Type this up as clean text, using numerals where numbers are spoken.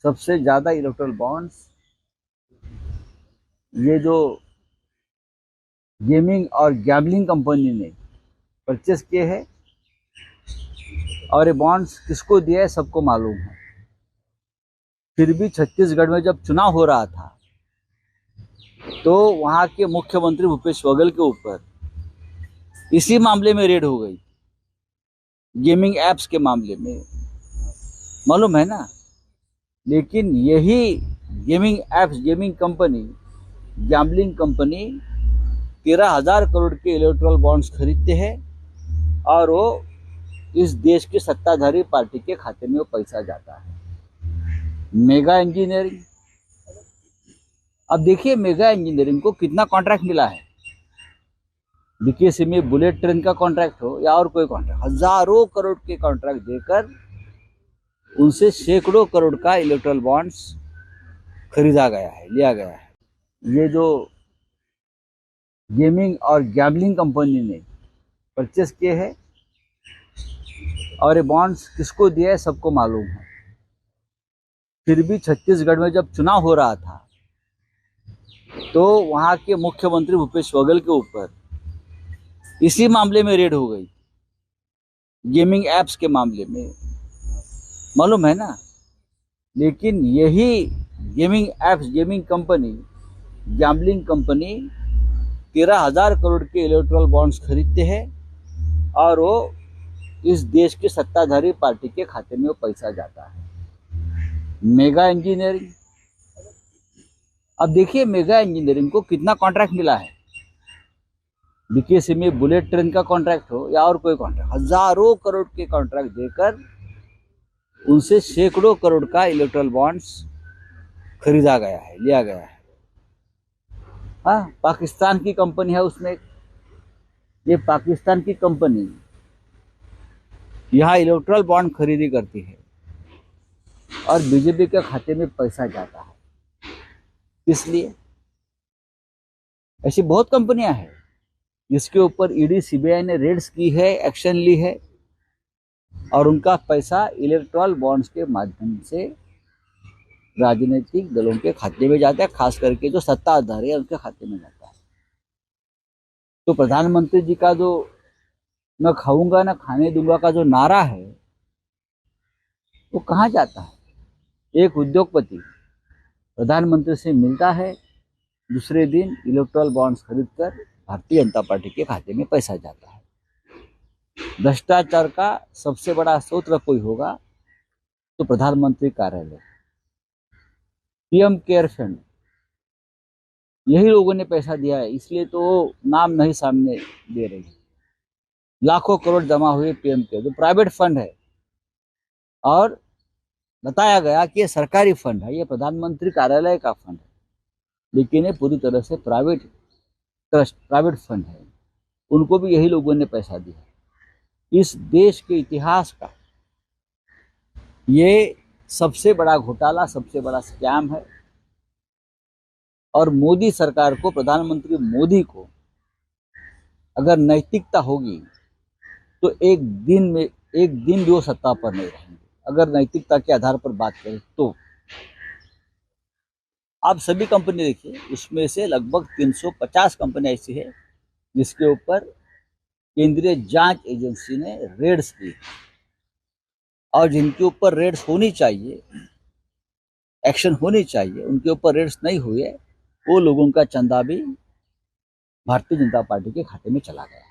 सबसे ज्यादा erectile bonds ये जो गेमिंग और गैम्बलिंग कंपनी ने परचेस किए हैं। और ये बॉन्ड्स किसको दिए है सबको मालूम है। फिर भी छत्तीसगढ़ में जब चुनाव हो रहा था तो वहां के मुख्यमंत्री भूपेश बघेल के ऊपर इसी मामले में रेड हो गई, गेमिंग एप्स के मामले में, मालूम है ना। लेकिन यही gaming apps, gaming company, gambling company 13,000 crore के इलेक्ट्रल बॉन्ड्स खरीदते हैं और वो इस देश की सत्ताधारी पार्टी के खाते में वो पैसा जाता है। मेगा इंजीनियरिंग, अब देखिए मेगा इंजीनियरिंग को कितना कॉन्ट्रैक्ट मिला है। बीकेसी में बुलेट ट्रेन का कॉन्ट्रैक्ट हो या और कोई कॉन्ट्रैक्ट, हजारों करोड़ के कॉन्ट्रैक्ट देकर उनसे सैकड़ों करोड़ का इलेक्ट्रल बॉन्ड्स खरीदा गया है, लिया गया है। ये जो गेमिंग और गैम्बलिंग कंपनी ने परचेस किए हैं और ये बॉन्ड्स किसको दिए है सबको मालूम है। फिर भी छत्तीसगढ़ में जब चुनाव हो रहा था तो वहां के मुख्यमंत्री भूपेश बघेल के ऊपर इसी मामले में रेड हो गई, गेमिंग एप्स के मामले में, मालूम है ना। लेकिन यही gaming apps, gaming company, gambling company 13,000 crore के इलेक्ट्रल बॉन्ड्स खरीदते हैं और वो इस देश की सत्ताधारी पार्टी के खाते में वो पैसा जाता है। मेगा इंजीनियरिंग, अब देखिए मेगा इंजीनियरिंग को कितना कॉन्ट्रैक्ट मिला है। बीकेसी में बुलेट ट्रेन का कॉन्ट्रैक्ट हो या और कोई कॉन्ट्रैक्ट, हजारों करोड़ के कॉन्ट्रैक्ट देकर उनसे सैकड़ों करोड़ का इलेक्ट्रल बॉन्ड्स खरीदा गया है, लिया गया है। हाँ, पाकिस्तान की कंपनी है उसमें, ये पाकिस्तान की कंपनी यहाँ इलेक्ट्रल बॉन्ड खरीदी करती है और बीजेपी के खाते में पैसा जाता है। इसलिए ऐसी बहुत कंपनियां हैं जिसके ऊपर ईडी सीबीआई ने रेड्स की है, एक्शन ली है और उनका पैसा इलेक्ट्रल बॉन्ड्स के माध्यम से राजनीतिक दलों के खाते में जाता है, खास करके जो सत्ताधारी है उनके खाते में जाता है। तो प्रधानमंत्री जी का जो न खाऊंगा न खाने दूंगा का जो नारा है वो कहाँ जाता है। एक उद्योगपति प्रधानमंत्री से मिलता है, दूसरे दिन इलेक्ट्रल बॉन्ड्स खरीदकर भारतीय जनता पार्टी के खाते में पैसा जाता है। भ्रष्टाचार का सबसे बड़ा स्रोत कोई होगा तो प्रधानमंत्री कार्यालय, पीएम केयर फंड, यही लोगों ने पैसा दिया है, इसलिए तो नाम नहीं सामने दे रही। लाखों करोड़ जमा हुए पीएम केयर, जो प्राइवेट फंड है और बताया गया कि ये सरकारी फंड है, ये प्रधानमंत्री कार्यालय का फंड है, लेकिन ये पूरी तरह से प्राइवेट ट्रस्ट, प्राइवेट फंड है। उनको भी यही लोगों ने पैसा दिया। इस देश के इतिहास का ये सबसे बड़ा घोटाला, सबसे बड़ा स्कैम है और मोदी सरकार को, प्रधानमंत्री मोदी को अगर नैतिकता होगी तो एक दिन भी वो सत्ता पर नहीं रहेंगे। अगर नैतिकता के आधार पर बात करें तो आप सभी कंपनी देखिए, उसमें से लगभग 350 कंपनी ऐसी है जिसके ऊपर केंद्रीय जांच एजेंसी ने रेड्स की और जिनके ऊपर रेड्स होनी चाहिए, एक्शन होनी चाहिए, उनके ऊपर रेड्स नहीं हुए, वो लोगों का चंदा भी भारतीय जनता पार्टी के खाते में चला गया।